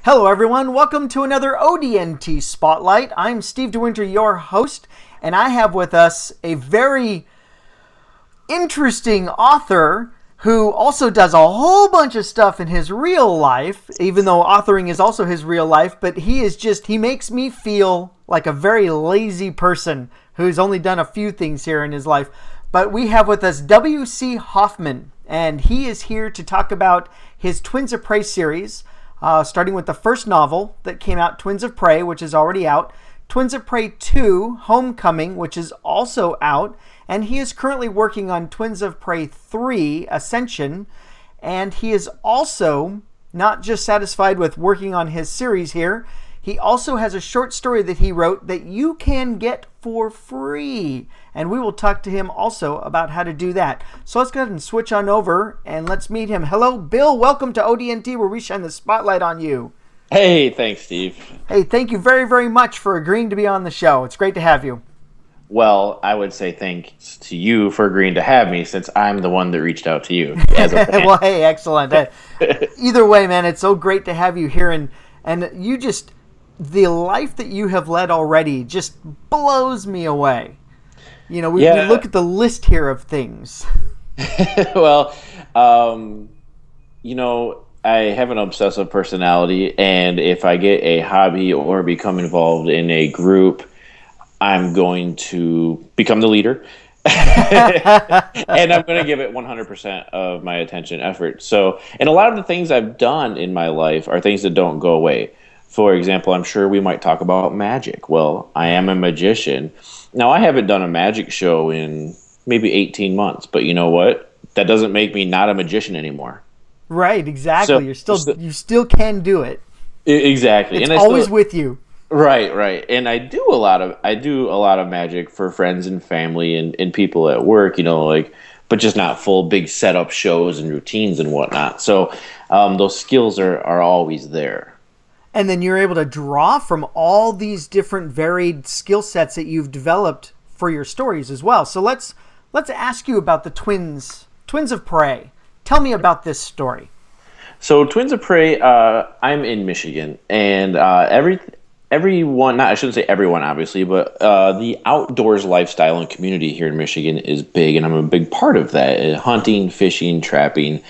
Hello, everyone. Welcome to another ODNT Spotlight. I'm Steve DeWinter, your host, and I have with us a very interesting author who also does a whole bunch of stuff in his real life, even though authoring is also his real life, but he makes me feel like a very lazy person who's only done a few things here in his life. But we have with us W.C. Hoffman, and he is here to talk about his Twins of Prey series, starting with the first novel that came out, Twins of Prey, which is already out, Twins of Prey 2, Homecoming, which is also out, and he is currently working on Twins of Prey 3, Ascension, and he is also not just satisfied with working on his series here, he also has a short story that he wrote that you can get for free, and we will talk to him also about how to do that. So let's go ahead and switch on over, and let's meet him. Hello, Bill. Welcome to ODNT, where we shine the spotlight on you. Hey, thanks, Steve. Hey, thank you very, very much for agreeing to be on the show. It's great to have you. Well, I would say thanks to you for agreeing to have me, since I'm the one that reached out to you as a fan. Well, hey, excellent. Either way, man, it's so great to have you here, and you just, the life that you have led already just blows me away. You know, we look at the list here of things. Well, I have an obsessive personality, and if I get a hobby or become involved in a group, I'm going to become the leader. And I'm going to give it 100% of my attention effort. So, and a lot of the things I've done in my life are things that don't go away. For example, I'm sure we might talk about magic. Well, I am a magician. Now, I haven't done a magic show in maybe 18 months, but you know what? That doesn't make me not a magician anymore. Right, exactly. You still can do it. Exactly. It's always with you. Right. And I do a lot of magic for friends and family and people at work, but just not full big setup shows and routines and whatnot. So those skills are always there. And then you're able to draw from all these different varied skill sets that you've developed for your stories as well. So let's ask you about the Twins of Prey. Tell me about this story. So Twins of Prey, I'm in Michigan, and everyone, I shouldn't say everyone, obviously, but the outdoors lifestyle and community here in Michigan is big, and I'm a big part of that. Hunting, fishing, trapping,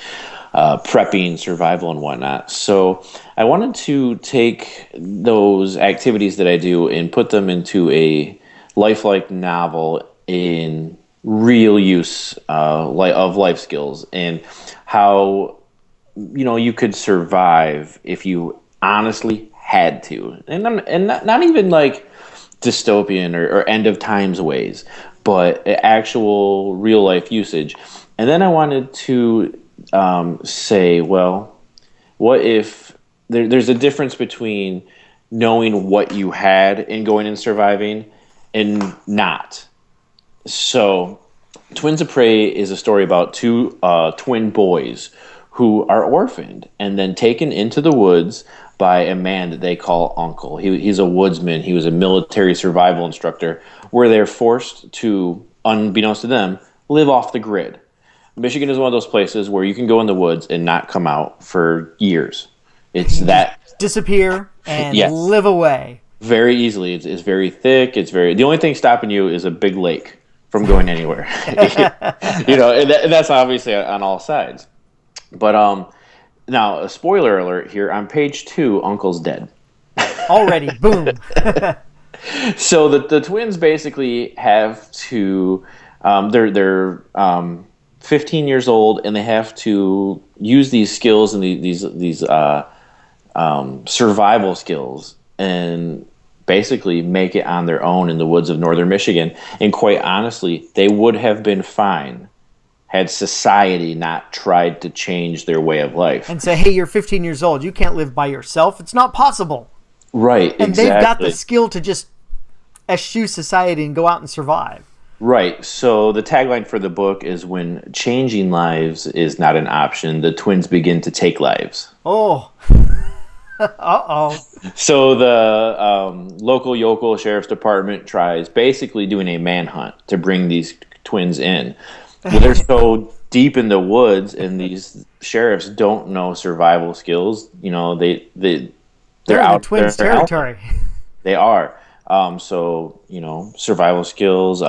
prepping, survival, and whatnot. So I wanted to take those activities that I do and put them into a lifelike novel in real use of life skills, and how you could survive if you honestly had to, and not even like dystopian or end of times ways, but actual real life usage. And then I wanted to say, well, what if there's a difference between knowing what you had and going and surviving and not. So Twins of Prey is a story about two twin boys who are orphaned and then taken into the woods by a man that they call Uncle. He's a woodsman. He was a military survival instructor, where they're forced to, unbeknownst to them, live off the grid. Michigan is one of those places where you can go in the woods and not come out for years. It's that disappear and yes. Live away very easily. It's very thick. The only thing stopping you is a big lake from going anywhere. And that's obviously on all sides. But now, a spoiler alert here. On page 2, Uncle's dead. Already, boom. So the twins basically have to. They're 15 years old, and they have to use these skills and these survival skills, and basically make it on their own in the woods of northern Michigan. And quite honestly, they would have been fine had society not tried to change their way of life. And say, hey, you're 15 years old. You can't live by yourself. It's not possible. Right, and exactly. They've got the skill to just eschew society and go out and survive. Right. So the tagline for the book is, when changing lives is not an option, the twins begin to take lives. Oh. Uh-oh. So the local yokel sheriff's department tries basically doing a manhunt to bring these twins in. Well, they're so deep in the woods, and these sheriffs don't know survival skills. They They're They're in the out twins' there. territory. They are. So, survival skills,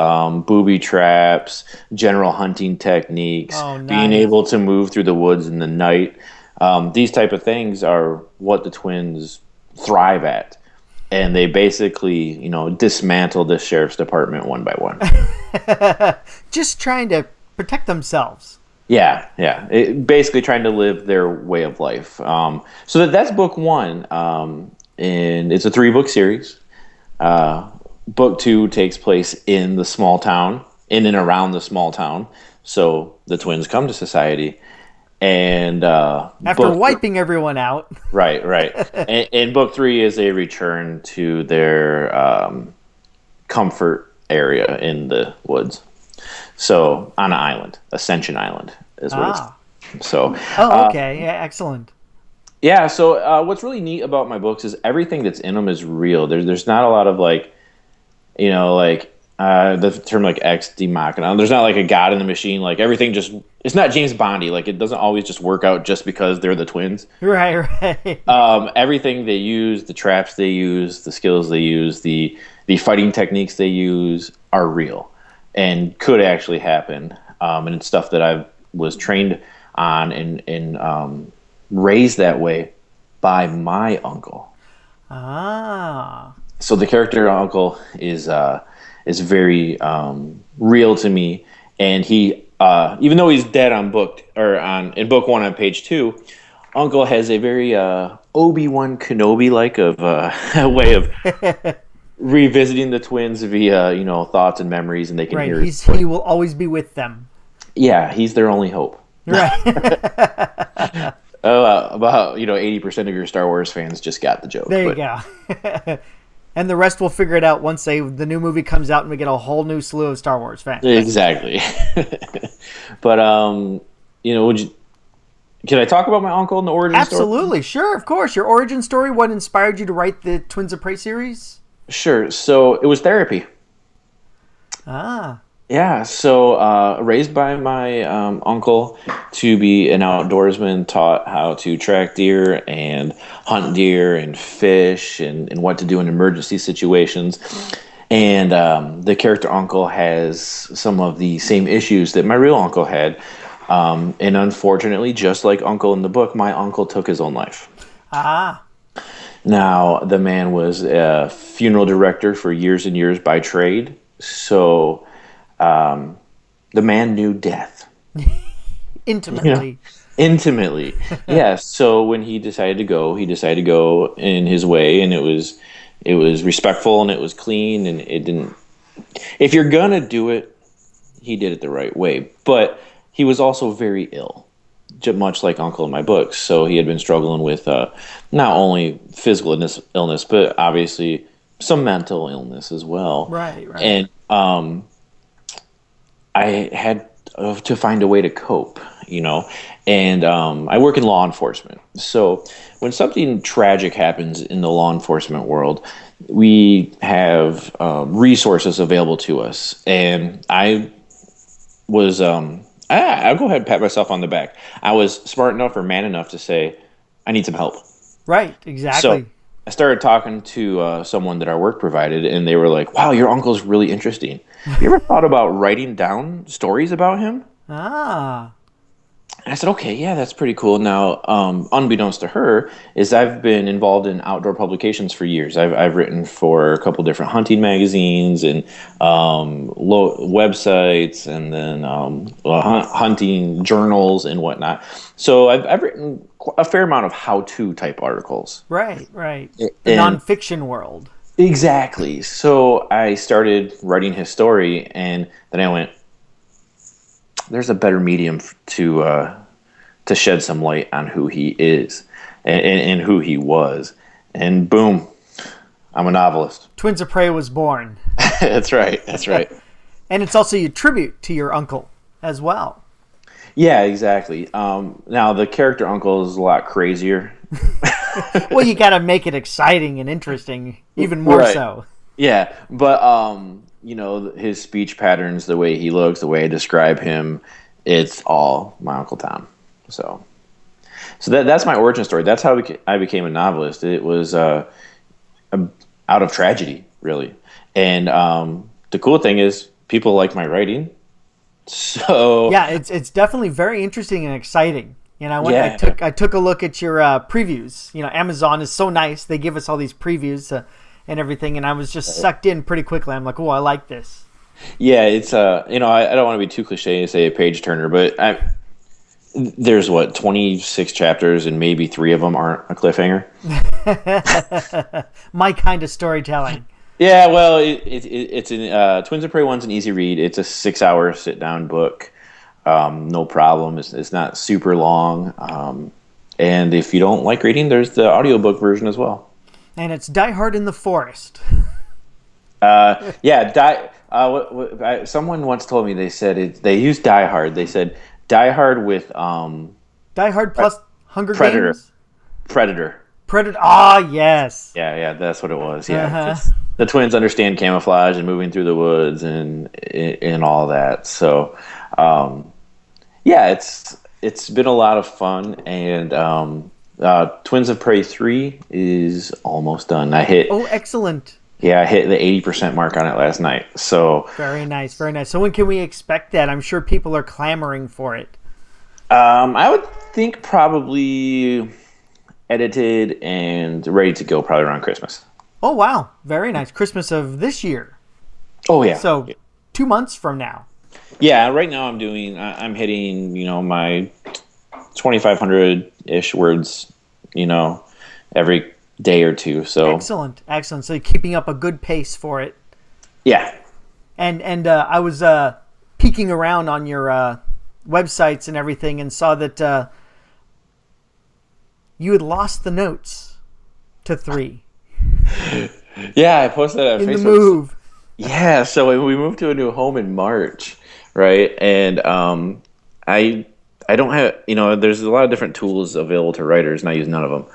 booby traps, general hunting techniques, Oh, being nice. able to move through the woods in the night. These type of things are what the twins thrive at. And they basically, dismantle the sheriff's department one by one. Just trying to protect themselves. Yeah, yeah. Basically trying to live their way of life. So that's book one. And it's a 3-book series. Book two takes place in the small town, in and around the small town. So the twins come to society, and After wiping everyone out. right. And book three is a return to their comfort area in the woods. So on an island, Ascension Island is what it's. So. Okay. Yeah, excellent. Yeah, so what's really neat about my books is everything that's in them is real. There's not a lot of the term like ex machina. There's not like a god in the machine. Like everything it's not James Bondy. Like it doesn't always just work out just because they're the twins. Right. Everything they use, the traps they use, the skills they use, the fighting techniques they use are real and could actually happen. And it's stuff that I was trained on and raised that way by my uncle. So the character uncle is very real to me, and he even though he's dead in book one on page 2, Uncle has a very Obi-Wan Kenobi like of a way of revisiting the twins via thoughts and memories, and they can hear. He will always be with them. Yeah, he's their only hope. Right. About 80% of your Star Wars fans just got the joke. There you go. And the rest will figure it out once the new movie comes out and we get a whole new slew of Star Wars fans. Exactly. But can I talk about my uncle and the origin story? Absolutely, sure, of course. Your origin story, what inspired you to write the Twins of Prey series? Sure. So it was therapy. Yeah, so raised by my uncle to be an outdoorsman, taught how to track deer and hunt deer and fish and what to do in emergency situations. And the character uncle has some of the same issues that my real uncle had. And unfortunately, just like uncle in the book, my uncle took his own life. Now, the man was a funeral director for years and years by trade. So the man knew death. Intimately. Intimately. Yeah. So when he decided to go in his way, and it was respectful and it was clean, and it didn't. If you're gonna do it, he did it the right way. But he was also very ill, much like Uncle in my books. So he had been struggling with not only physical illness, but obviously some mental illness as well. Right. And I had to find a way to cope, and I work in law enforcement. So when something tragic happens in the law enforcement world, we have resources available to us. And I was, I'll go ahead and pat myself on the back. I was smart enough or man enough to say, I need some help. Right, exactly. So I started talking to someone that our work provided, and they were like, wow, your uncle's really interesting. Have you ever thought about writing down stories about him? And I said, okay, yeah, that's pretty cool. Now, unbeknownst to her, is I've been involved in outdoor publications for years. I've written for a couple different hunting magazines and websites, and then hunting journals and whatnot. So I've written a fair amount of how-to type articles. Right. The nonfiction world. Exactly. So I started writing his story, and then I went, there's a better medium to shed some light on who he is and who he was. And boom, I'm a novelist. Twins of Prey was born. That's right. And it's also a tribute to your uncle as well. Yeah, exactly. Now, the character uncle is a lot crazier. Well, you got to make it exciting and interesting, even more so. Yeah, but his speech patterns, the way he looks, the way I describe him, it's all my Uncle Tom. So, So that's my origin story. That's how I became a novelist. It was out of tragedy, really. And the cool thing is, people like my writing. So Yeah, it's definitely very interesting and exciting. yeah, I took a look at your previews. Amazon is so nice; they give us all these previews and everything, and I was just sucked in pretty quickly. I'm like, oh, I like this. yeah. It's I don't want to be too cliche and say a page turner, but there's 26 chapters, and maybe 3 of them aren't a cliffhanger. My kind of storytelling. Yeah, well, it's an Twins of Prey one's an easy read. It's a 6-hour sit down book, no problem. It's not super long, and if you don't like reading, there's the audiobook version as well. And it's Die Hard in the Forest. Yeah, someone once told me they said they used Die Hard. They said Die Hard with Die Hard plus Hunger Predator. Games? Predator. Predator. Ah, yes. Yeah, that's what it was. Yeah, Uh-huh. 'cause the twins understand camouflage and moving through the woods and all that. So, yeah, it's been a lot of fun. And Twins of Prey 3 is almost done. Oh, excellent. I hit the 80% mark on it last night. So Very nice, very nice. So when can we expect that? I'm sure people are clamoring for it. I would think probably edited and ready to go probably around Christmas. Oh, wow. Very nice. Christmas of this year. Oh yeah. So 2 months from now. Yeah, right now I'm hitting, my 2,500-ish words, every day or two. So Excellent. Excellent. So you're keeping up a good pace for it. yeah. And I was peeking around on your websites and everything and saw that you had lost the notes to 3 Yeah, I posted that on in Facebook. the move. Yeah, so we moved to a new home in March, right? And I don't have, there's a lot of different tools available to writers, and I use none of them.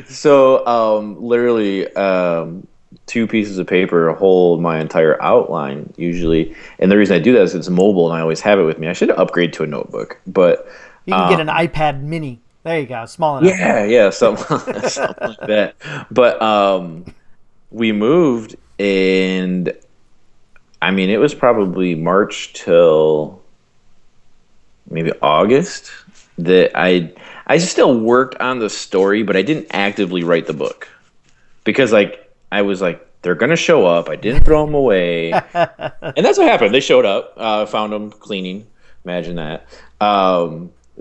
So literally 2 pieces of paper hold my entire outline usually. And the reason I do that is it's mobile and I always have it with me. I should upgrade to a notebook, but You can get an iPad mini. There you go. Small enough. yeah, something, something like that. But we moved, and I mean, it was probably March till maybe August that I still worked on the story, but I didn't actively write the book because I was like, they're gonna show up. I didn't throw them away, and that's what happened. They showed up. Found them cleaning. Imagine that.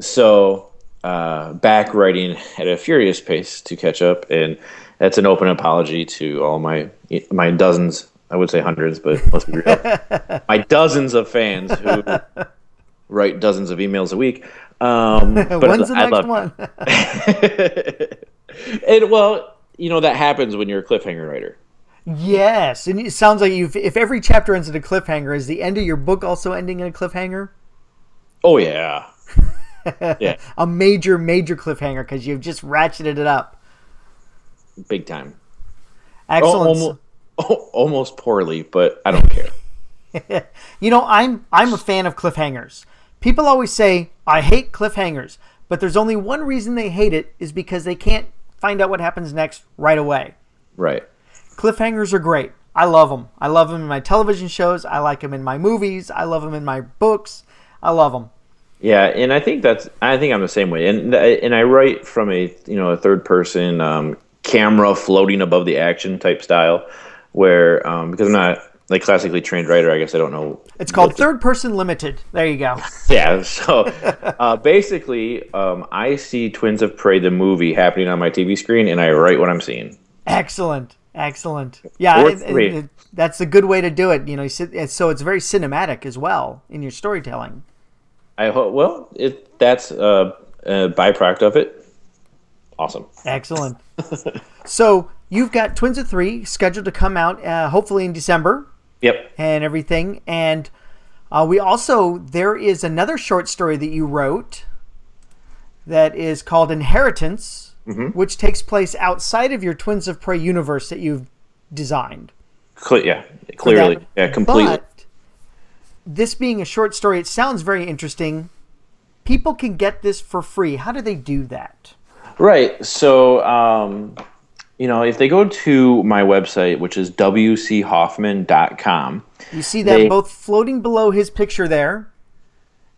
So back writing at a furious pace to catch up, and that's an open apology to all my dozens. I would say hundreds, but let's be real. My dozens of fans who write dozens of emails a week. But When's the next one? And well, that happens when you're a cliffhanger writer. Yes, and it sounds like if every chapter ends in a cliffhanger, is the end of your book also ending in a cliffhanger? Oh yeah, yeah, A major cliffhanger because you've just ratcheted it up. big time. Excellent. Almost poorly, but I don't care. I'm a fan of cliffhangers. People always say, I hate cliffhangers, but there's only one reason they hate it is because they can't find out what happens next right away. Right. Cliffhangers are great. I love them. I love them in my television shows. I like them in my movies. I love them in my books. I love them. Yeah, and I think I'm the same way. And I write from a third person camera floating above the action type style, where because I'm not like classically trained writer, I guess I don't know. It's called third person limited. There you go. Yeah. So basically, I see Twins of Prey the movie happening on my TV screen, and I write what I'm seeing. Excellent. Yeah, Or 3. that's a good way to do it. So it's very cinematic as well in your storytelling. I hope. Well, that's a byproduct of it. Awesome. Excellent. So you've got Twins of 3 scheduled to come out hopefully in December. Yep. And everything. And there is another short story that you wrote that is called Inheritance, which takes place outside of your Twins of Prey universe that you've designed. Clearly. Yeah, completely. But this being a short story, it sounds very interesting. people can get this for free, how do they do that? Right. So, if they go to my website, which is wchoffman.com, You see that both floating below his picture there,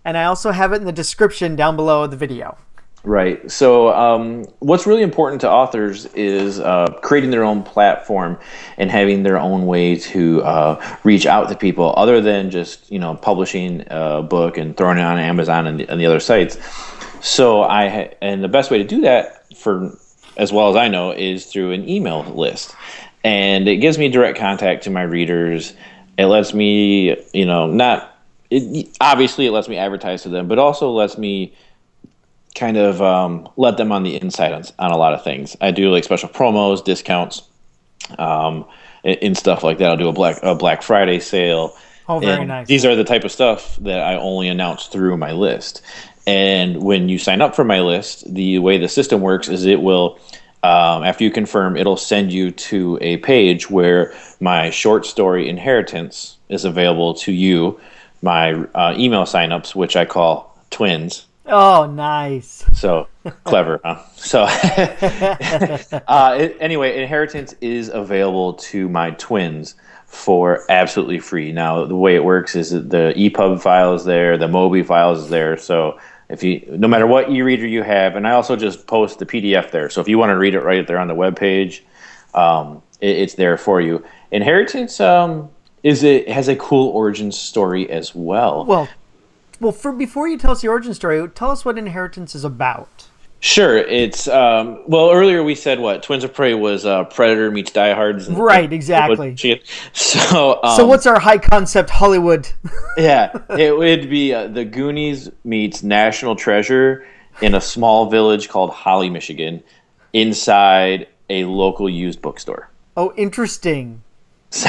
and I also have it in the description down below the video. Right. So, what's really important to authors is creating their own platform and having their own way to reach out to people, other than just publishing a book and throwing it on Amazon and the other sites. So, and the best way to do that, for as well as I know, is through an email list, and it gives me direct contact to my readers. It lets me, obviously it lets me advertise to them, but also lets me kind of let them on the inside on a lot of things. I do like special promos, discounts, and stuff like that. I'll do a Black Friday sale. Oh, very nice. These are the type of stuff that I only announce through my list. And when you sign up for my list, the way the system works is it will, after you confirm, it'll send you to a page where my short story Inheritance is available to you, my email signups, which I call Twins. Oh, nice. So clever, huh? So anyway, Inheritance is available to my Twins for absolutely free. Now, the way it works is that the EPUB file is there, the Mobi file is there. So no matter what e-reader you have, and I also just post the PDF there. So if you want to read it right there on the webpage, it's there for you. Inheritance has a cool origin story as well. Well, before you tell us the origin story, tell us what Inheritance is about. Sure. It's earlier we said what Twins of Prey was Predator meets Die Hards. Right, exactly. So what's our high concept Hollywood? Yeah, it would be the Goonies meets National Treasure in a small village called Holly, Michigan, inside a local used bookstore. Oh, interesting. So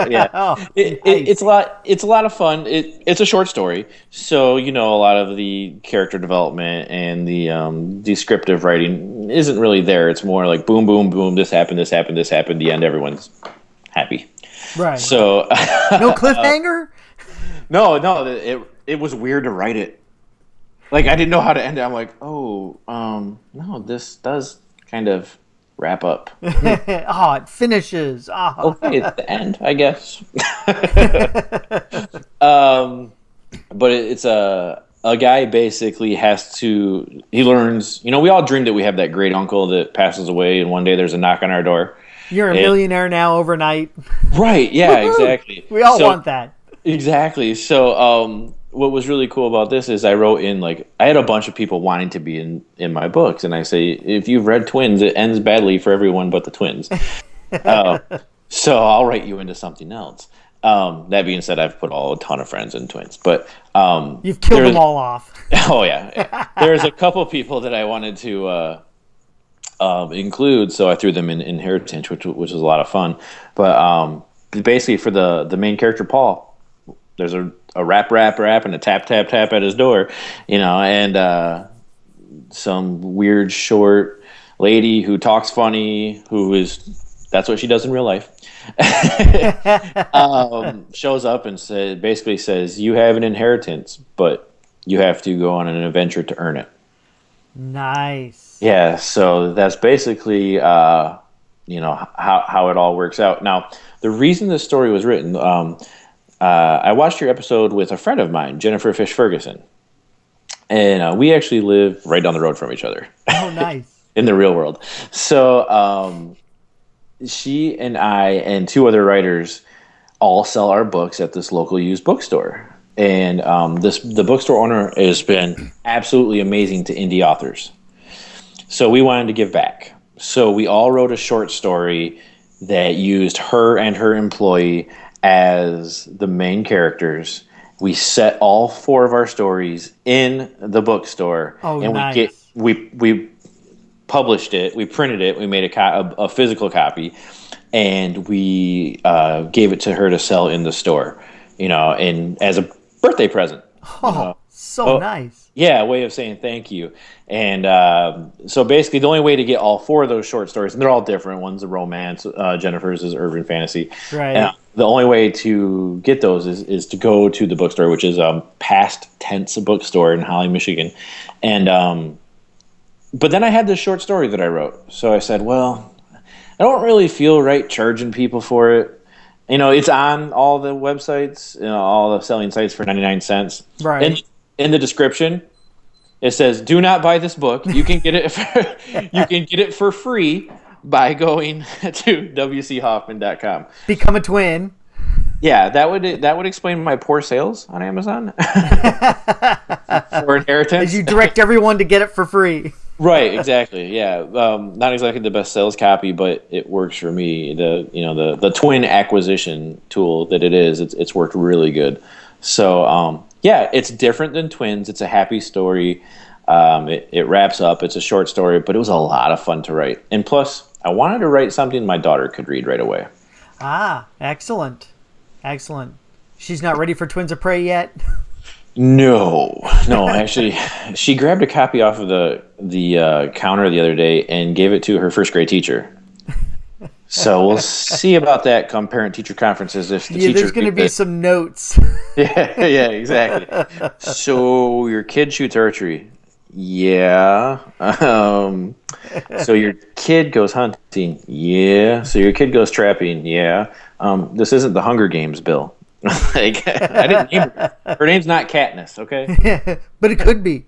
yeah, nice. It's a lot of fun. It's a short story, so a lot of the character development and the descriptive writing isn't really there. It's more like boom, boom, boom. This happened. This happened. This happened. The end. Everyone's happy. Right. So no cliffhanger. No. It was weird to write it. Like I didn't know how to end it. I'm like, no, this does kind of wrap up. It finishes. Okay, it's the end, I guess. But it's a guy basically he learns, we all dream that we have that great uncle that passes away and one day there's a knock on our door. You're a millionaire now overnight. Right, yeah, exactly. We all want that. Exactly. So what was really cool about this is I wrote in, I had a bunch of people wanting to be in my books, and I say, if you've read Twins, it ends badly for everyone but the twins. So I'll write you into something else. That being said, I've put a ton of friends in Twins, but you've killed them all off. Oh yeah, there's a couple people that I wanted to include, so I threw them in Inheritance, which was a lot of fun. But basically, for the main character Paul, there's a rap, and a tap, tap, tap at his door, and some weird short lady who talks funny, that's what she does in real life, shows up and basically says, you have an inheritance, but you have to go on an adventure to earn it. Nice. Yeah, so that's basically, how it all works out. Now, the reason this story was written, I watched your episode with a friend of mine, Jennifer Fish Ferguson, and we actually live right down the road from each other. Oh, nice. In the real world. So she and I and two other writers all sell our books at this local used bookstore. And the bookstore owner has been absolutely amazing to indie authors. So we wanted to give back. So we all wrote a short story that used her and her employee as the main characters. We set all four of our stories in the bookstore, and nice. we published it. We printed it. We made a physical copy, and we gave it to her to sell in the store. And as a birthday present. Oh, so nice. Yeah, a way of saying thank you. And so basically the only way to get all four of those short stories, and they're all different. One's a romance, Jennifer's is urban fantasy. Right. the only way to get those is to go to the bookstore, which is Past Tense Bookstore in Holly, Michigan. And but then I had this short story that I wrote. So I said, well, I don't really feel right charging people for it. It's on all the websites, all the selling sites for 99 cents. Right. In the description, it says, "Do not buy this book. You can get it you can get it for free by going to wchoffman.com." Become a twin. Yeah, that would explain my poor sales on Amazon for As inheritance. you direct everyone to get it for free. Right, exactly. Yeah, not exactly the best sales copy, but it works for me. The twin acquisition tool that it is, it's worked really good. So yeah, it's different than twins. It's a happy story. It wraps up. It's a short story, but it was a lot of fun to write. And plus, I wanted to write something my daughter could read right away. Ah, excellent. Excellent. She's not ready for Twins of Prey yet? No. Actually, she grabbed a copy off of the counter the other day and gave it to her first grade teacher. So we'll see about that come parent teacher conferences. If the teacher there's going to be some notes. yeah, exactly. So your kid shoots archery. Yeah. So your kid goes hunting. Yeah. So your kid goes trapping. Yeah. This isn't the Hunger Games, Bill. Like, I didn't name her. Her name's not Katniss, okay? But it could be.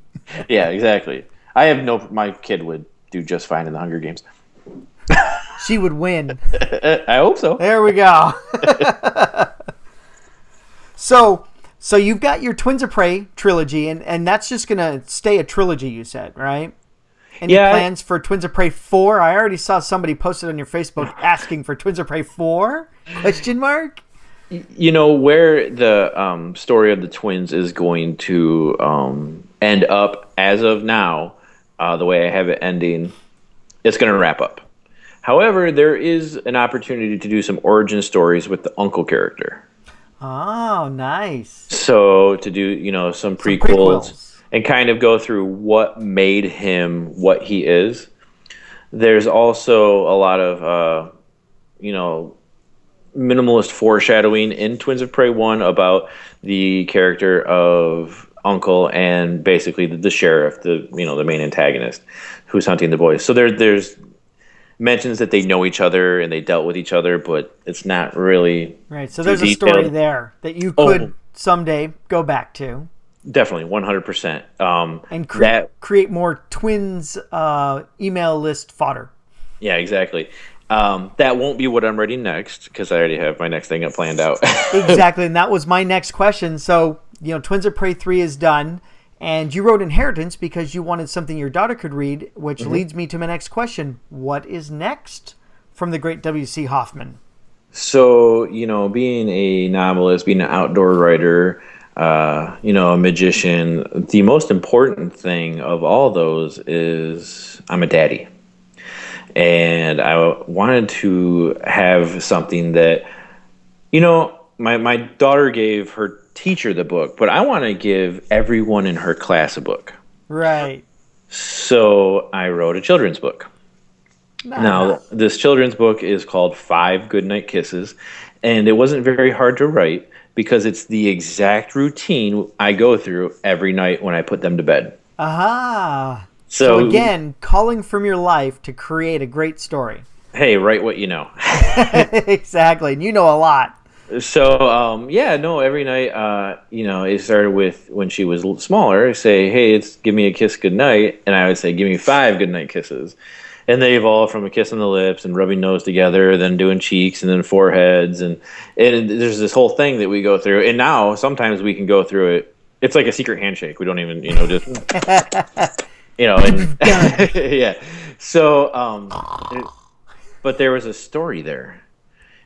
Yeah, exactly. My kid would do just fine in the Hunger Games. She would win. I hope so. There we go. So you've got your Twins of Prey trilogy, and that's just going to stay a trilogy, you said, right? Any plans for Twins of Prey 4? I already saw somebody posted on your Facebook asking for Twins of Prey 4? Question mark? Where the story of the twins is going to end up as of now, the way I have it ending, it's going to wrap up. However, there is an opportunity to do some origin stories with the uncle character. Oh, nice. So to do, some prequels and kind of go through what made him what he is. There's also a lot of, minimalist foreshadowing in Twins of Prey 1 about the character of Uncle and basically the sheriff, the main antagonist who's hunting the boys. So there's mentions that they know each other and they dealt with each other, but it's not really right. So there's a story there that you could someday go back to. Definitely, 100%. And create more twins email list fodder. Yeah, exactly. That won't be what I'm writing next because I already have my next thing planned out. Exactly, and that was my next question. So, Twins of Prey 3 is done, and you wrote Inheritance because you wanted something your daughter could read, which leads me to my next question. What is next from the great W.C. Hoffman? So, being a novelist, being an outdoor writer, a magician, the most important thing of all those is I'm a daddy. And I wanted to have something that, my daughter gave her teacher the book, but I want to give everyone in her class a book. Right. So I wrote a children's book. Nice. Now, this children's book is called 5 Goodnight Kisses, and it wasn't very hard to write because it's the exact routine I go through every night when I put them to bed. Aha. So again, calling from your life to create a great story. Hey, write what you know. Exactly. And you know a lot. So, every night, it started with when she was smaller, say, hey, give me a kiss goodnight. And I would say, give me 5 goodnight kisses. And they evolved from a kiss on the lips and rubbing nose together, then doing cheeks and then foreheads. And there's this whole thing that we go through. And now sometimes we can go through it. It's like a secret handshake. We don't even, just... and yeah. So, but there was a story there,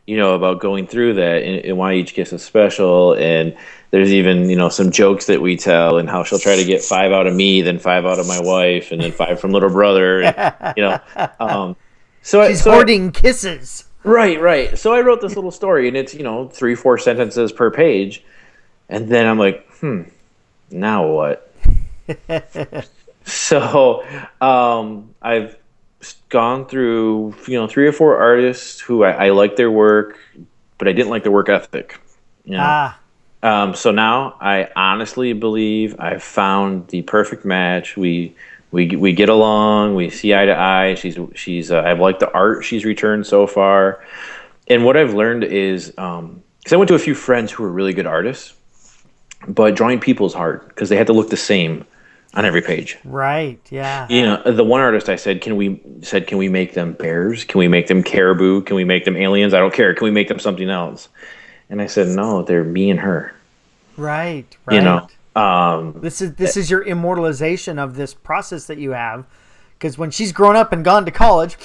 about going through that and why each kiss is special. And there's even, some jokes that we tell and how she'll try to get 5 out of me, then 5 out of my wife, and then 5 from little brother. And, she's hoarding kisses. Right. So I wrote this little story and it's, 3-4 sentences per page. And then I'm like, now what? So I've gone through 3 or 4 artists who I like their work, but I didn't like the work ethic. You know, Ah, so now I honestly believe I've found the perfect match. We get along. We see eye to eye. She's I've liked the art she's returned so far, and what I've learned is because I went to a few friends who were really good artists, but drawing people is hard because they had to look the same on every page. right. Yeah. You know, the one artist I said, can we make them bears? Can we make them caribou? Can we make them aliens? I don't care. Can we make them something else? And I said, no, they're me and her. Right. You Right. know, This is your immortalization of this process that you have, because when she's grown up and gone to college,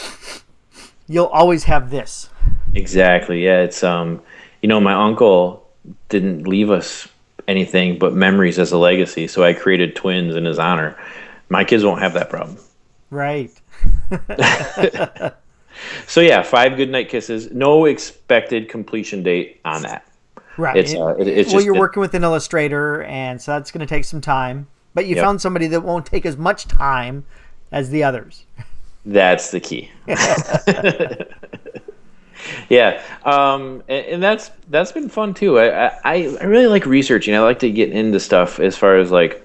you'll always have this. exactly. Yeah, it's my uncle didn't leave us anything but memories as a legacy, so I created twins in his honor. My kids won't have that problem. Right. So yeah, 5 goodnight kisses. No expected completion date on that. Right. It's Well, just you're working with an illustrator, and so that's going to take some time. But you yep, found somebody that won't take as much time as the others. that's the key. Yeah, and that's been fun too. I really like researching. I like to get into stuff as far as like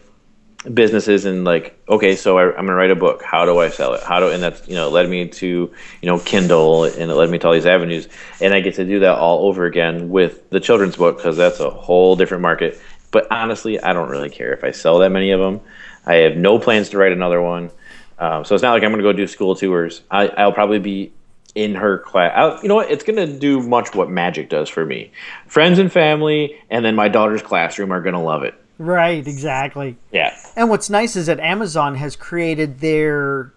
businesses and like, okay, so I'm gonna write a book. How do I sell it? And that's it led me to Kindle, and it led me to all these avenues, and I get to do that all over again with the children's book because that's a whole different market. But honestly, I don't really care if I sell that many of them. I have no plans to write another one, so it's not like I'm gonna go do school tours. I'll probably be in her class. You know what? It's gonna do much what magic does for me. Friends and family, and then my daughter's classroom are gonna love it. Right. Exactly. Yeah. And what's nice is that Amazon has created their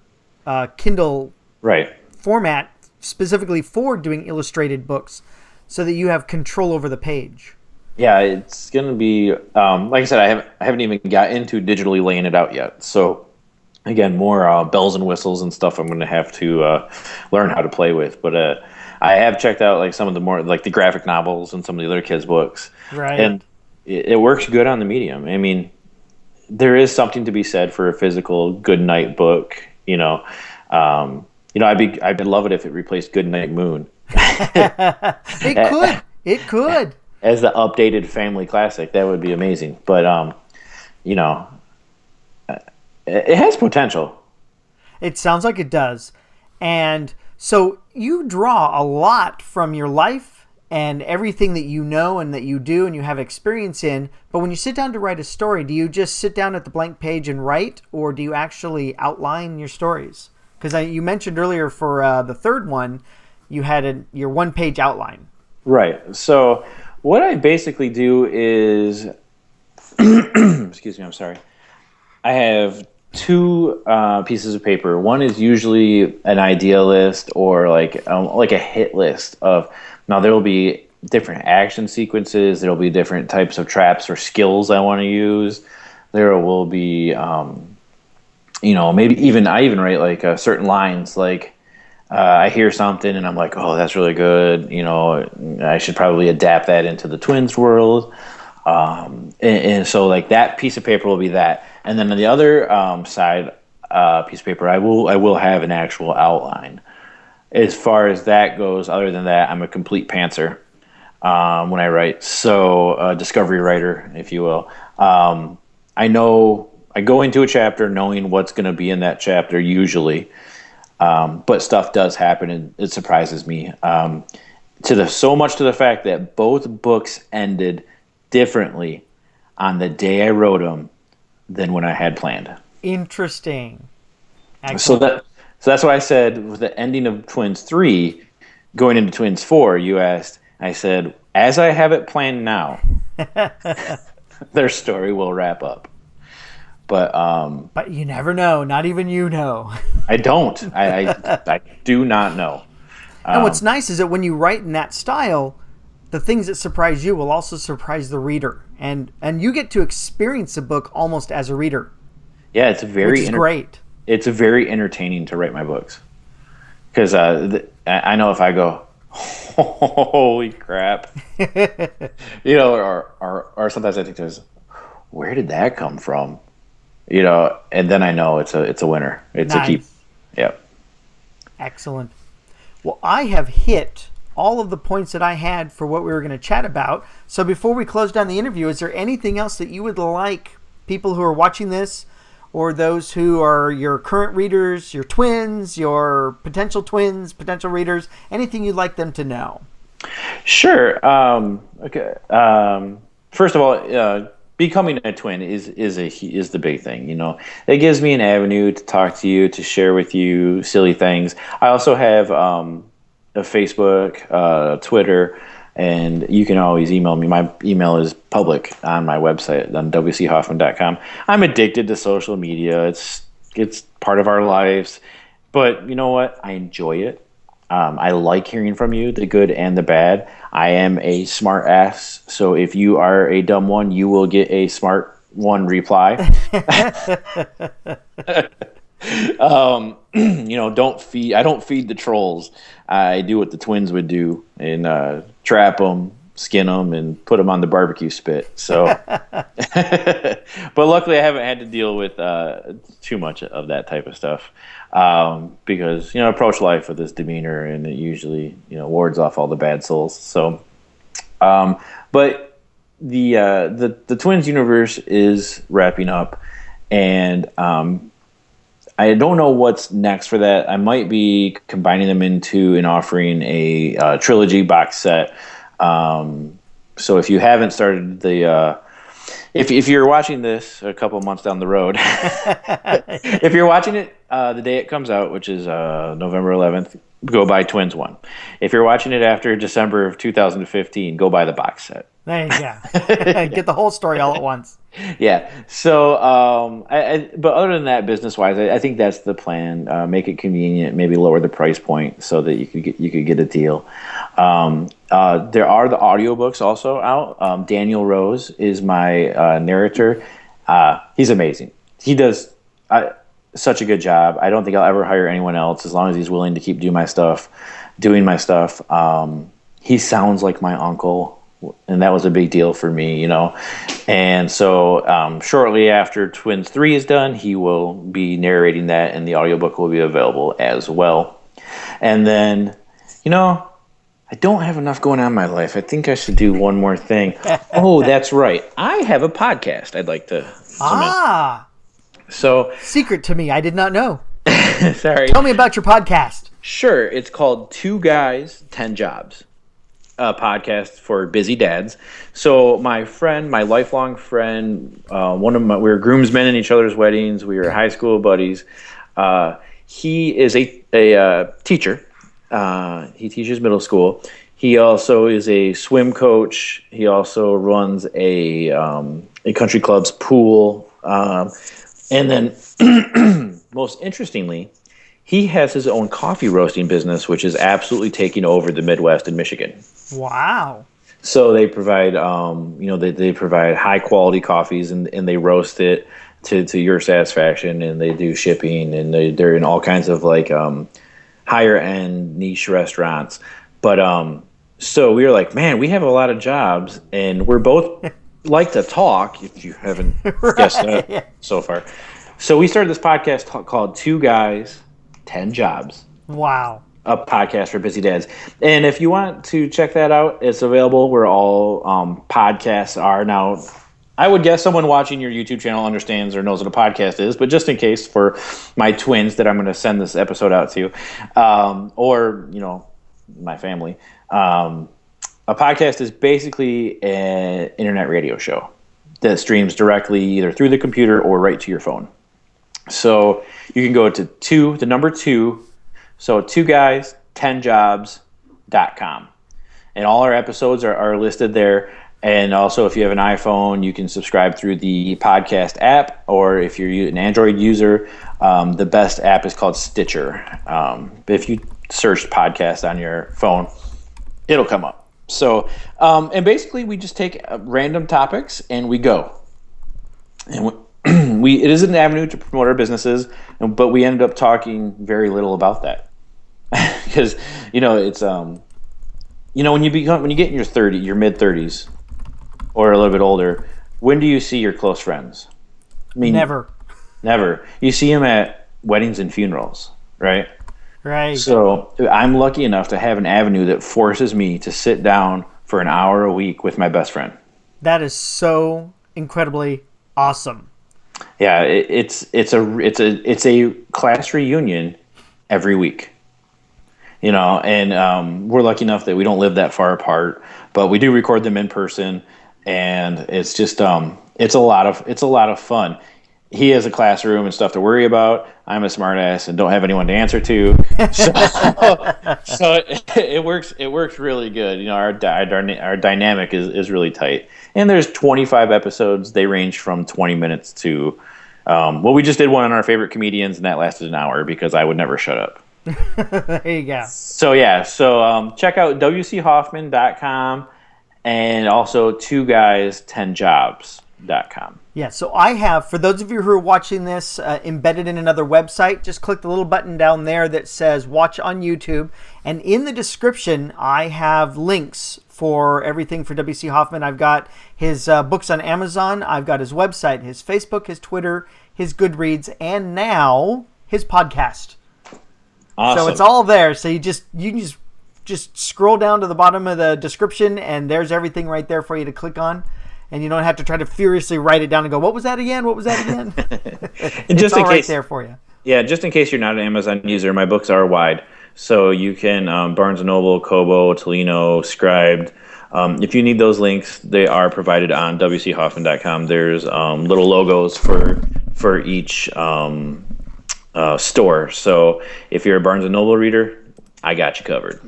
Kindle Right. format specifically for doing illustrated books, so that you have control over the page. Yeah, it's gonna be like I said. I haven't even got into digitally laying it out yet. So again, more bells and whistles and stuff. I'm gonna have to learn how to play with. But I have checked out like some of the more like the graphic novels and some of the other kids' books, Right. and it works good on the medium. I mean, there is something to be said for a physical good night book. I'd love it if it replaced Good Night Moon It could. It could. as the updated family classic. That would be amazing. But you know, it has potential. It sounds like it does. And so you draw a lot from your life and everything that you know and that you do and you have experience in. But when you sit down to write a story, do you just sit down at the blank page and write, or do you actually outline your stories? Because you mentioned earlier for the third one, you had your one-page outline. Right. So what I basically do is, excuse me, I'm sorry. I have two pieces of paper. One is usually an idea list or like a hit list of. Now there will be different action sequences. There will be different types of traps or skills I want to use. There will be, maybe I even write like certain lines like. I hear something and I'm like, oh, that's really good. I should probably adapt that into the twins world. And so like that piece of paper will be that. And then on the other side piece of paper, I will have an actual outline. As far as that goes, other than that, I'm a complete pantser when I write. So a discovery writer, if you will. I go into a chapter knowing what's going to be in that chapter usually. But stuff does happen, and it surprises me. So much to the fact that both books ended differently on the day I wrote them than when I had planned. Interesting. So Excellent. that's why I said with the ending of Twins 3, going into Twins 4, you asked. I said, as I have it planned now, their story will wrap up. But you never know. Not even you know. I don't. I do not know. And what's nice is that when you write in that style, the things that surprise you will also surprise the reader, and you get to experience the book almost as a reader. Yeah, it's which is great. It's very entertaining to write my books because I know if I go, holy crap, or sometimes I think there's, where did that come from? And then I know it's a winner. It's Nice. a keep. Yep. Excellent. Well, I have hit all of the points that I had for what we were going to chat about. So before we close down the interview, is there anything else that you would like people who are watching this, or those who are your current readers, your twins, your potential readers, anything you'd like them to know? Sure. Okay. First of all, becoming a twin is the big thing. It gives me an avenue to talk to you, to share with you silly things. I also have a Facebook, Twitter, and you can always email me. My email is public on my website on wchoffman.com. I'm addicted to social media. It's part of our lives, but you know what? I enjoy it. I like hearing from you, the good and the bad. I am a smart ass, so if you are a dumb one, you will get a smart one reply. I don't feed the trolls. I do what the twins would do and trap them, skin them, and put them on the barbecue spit. So, but luckily I haven't had to deal with too much of that type of stuff because I approach life with this demeanor, and it usually wards off all the bad souls. So, but the twins universe is wrapping up, and I don't know what's next for that. I might be combining them into and offering a trilogy box set. So if you haven't started if you're watching this a couple months down the road, if you're watching it the day it comes out, which is November 11th, go buy Twins 1. If you're watching it after December of 2015, go buy the box set. There you go. Get the whole story all at once. Yeah. So, but other than that, business-wise, I think that's the plan. Make it convenient, maybe lower the price point so that you could get a deal. There are the audiobooks also out. Daniel Rose is my narrator. He's amazing. He does such a good job. I don't think I'll ever hire anyone else as long as he's willing to keep doing my stuff. He sounds like my uncle. And that was a big deal for me, And so shortly after Twins 3 is done, he will be narrating that, and the audiobook will be available as well. And then, I don't have enough going on in my life. I think I should do one more thing. Oh, that's right. I have a podcast I'd like to submit. So secret to me. I did not know. Sorry. Tell me about your podcast. Sure. It's called 2 Guys, 10 Jobs. A podcast for busy dads. So my lifelong friend, we were groomsmen in each other's weddings. We were high school buddies. He is a teacher. He teaches middle school. He also is a swim coach. He also runs a country club's pool. And then most interestingly, he has his own coffee roasting business, which is absolutely taking over the Midwest and Michigan. Wow. So they provide, they provide high quality coffees and they roast it to your satisfaction, and they do shipping, and they're in all kinds of higher end niche restaurants. But so we were like, man, we have a lot of jobs, and we're both like to talk. If you haven't guessed that so far, so we started this podcast called 2 Guys, 10 Jobs. Wow. A podcast for busy dads. And if you want to check that out, it's available where all podcasts are. Now, I would guess someone watching your YouTube channel understands or knows what a podcast is, but just in case for my twins that I'm going to send this episode out to, or, my family, a podcast is basically an internet radio show that streams directly either through the computer or right to your phone. So you can go to the number 2, so 2 Guys, 10 Jobs.com. And all our episodes are listed there. And also, if you have an iPhone, you can subscribe through the podcast app, or if you're an Android user, the best app is called Stitcher. If you search podcast on your phone, it'll come up. So, and basically, we just take random topics and we go. And it is an avenue to promote our businesses, but we ended up talking very little about that. Because it's when you get in your mid 30s or a little bit older, when do you see your close friends? I mean, never. You see them at weddings and funerals, right? Right. So I'm lucky enough to have an avenue that forces me to sit down for an hour a week with my best friend. That is so incredibly awesome. Yeah, it's a class reunion every week. And we're lucky enough that we don't live that far apart, but we do record them in person, and it's just it's a lot of fun. He has a classroom and stuff to worry about. I'm a smartass and don't have anyone to answer to, so it works really good. Our dynamic is really tight, and there's 25 episodes. They range from 20 minutes to we just did one on our favorite comedians, and that lasted an hour because I would never shut up. There you go. So yeah, check out wchoffman.com and also 2guys10jobs.com. Yeah, so I have, for those of you who are watching this embedded in another website, just click the little button down there that says watch on YouTube. And in the description, I have links for everything for W.C. Hoffman. I've got his books on Amazon. I've got his website, his Facebook, his Twitter, his Goodreads, and now his podcast. Awesome. So it's all there. So you can just scroll down to the bottom of the description, and there's everything right there for you to click on. And you don't have to try to furiously write it down and go, what was that again? What was that again? And just it's all in right case, there for you. Yeah, just in case you're not an Amazon user, my books are wide. So you can Barnes & Noble, Kobo, Tolino, Scribed. If you need those links, they are provided on wchoffman.com. There's little logos for each store. So if you're a Barnes & Noble reader, I got you covered.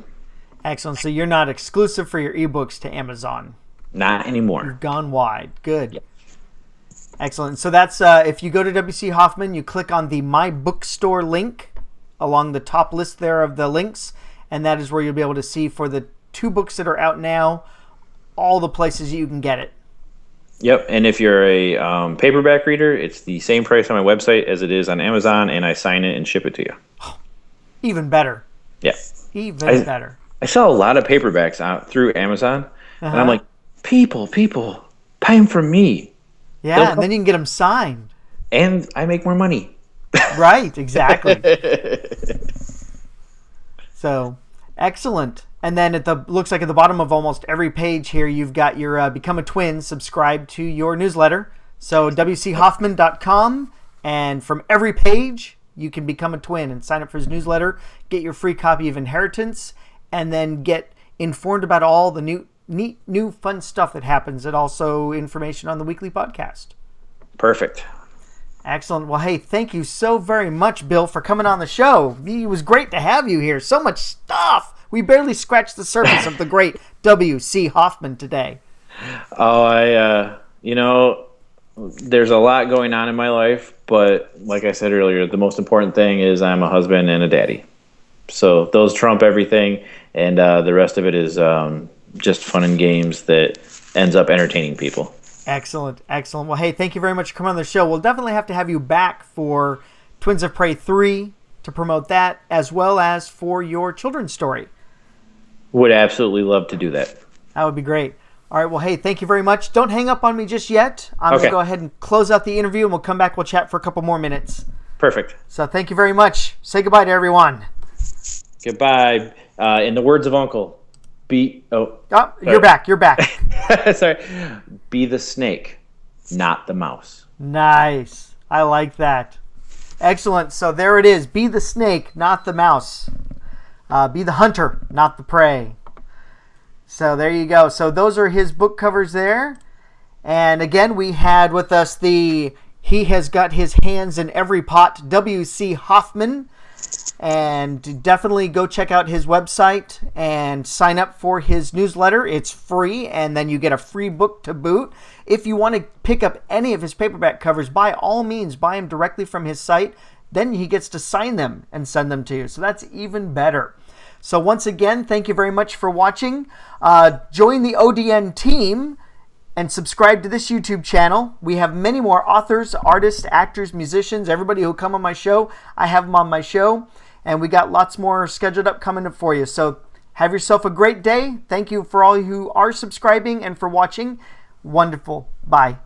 Excellent. So you're not exclusive for your ebooks to Amazon. Not anymore. You've gone wide. Good. Yep. Excellent. So that's if you go to W.C. Hoffman, you click on the My Bookstore link along the top list there of the links, and that is where you'll be able to see for the 2 books that are out now, all the places you can get it. Yep, and if you're a paperback reader, it's the same price on my website as it is on Amazon, and I sign it and ship it to you. Even better. Yeah. Even better. I sell a lot of paperbacks out through Amazon, and I'm like, people, buy them from me. Yeah, and then you can get them signed. And I make more money. Right, exactly. So, excellent. And then looks like at the bottom of almost every page here, you've got your Become a Twin, subscribe to your newsletter. So, wchoffman.com, and from every page, you can become a twin and sign up for his newsletter, get your free copy of Inheritance, and then get informed about all the neat, new, fun stuff that happens, and also information on the weekly podcast. Perfect. Excellent. Well, hey, thank you so very much, Bill, for coming on the show. It was great to have you here. So much stuff. We barely scratched the surface of the great W.C. Hoffman today. Oh, there's a lot going on in my life, but like I said earlier, the most important thing is I'm a husband and a daddy. So those trump everything, and the rest of it is just fun and games that ends up entertaining people. Excellent. Well, hey, thank you very much for coming on the show. We'll definitely have to have you back for Twins of Prey 3 to promote that, as well as for your children's story. Would absolutely love to do that. That would be great. All right, well, hey, thank you very much. Don't hang up on me just yet. I'm going to go ahead and close out the interview, and we'll come back. We'll chat for a couple more minutes. Perfect. So thank you very much. Say goodbye to everyone. Goodbye. In the words of Uncle, you're back. Sorry. Be the snake, not the mouse. Nice. I like that. Excellent. So there it is. Be the snake, not the mouse. Be the hunter, not the prey. So there you go. So those are his book covers there. And again, we had with us He Has Got His Hands in Every Pot, W.C. Hoffman. And definitely go check out his website and sign up for his newsletter. It's free, and then you get a free book to boot. If you want to pick up any of his paperback covers, by all means, buy them directly from his site. Then he gets to sign them and send them to you. So that's even better. So once again, thank you very much for watching. Join the ODN team and subscribe to this YouTube channel. We have many more authors, artists, actors, musicians, everybody who come on my show. I have them on my show. And we got lots more scheduled up coming up for you. So have yourself a great day. Thank you for all who are subscribing and for watching. Wonderful. Bye.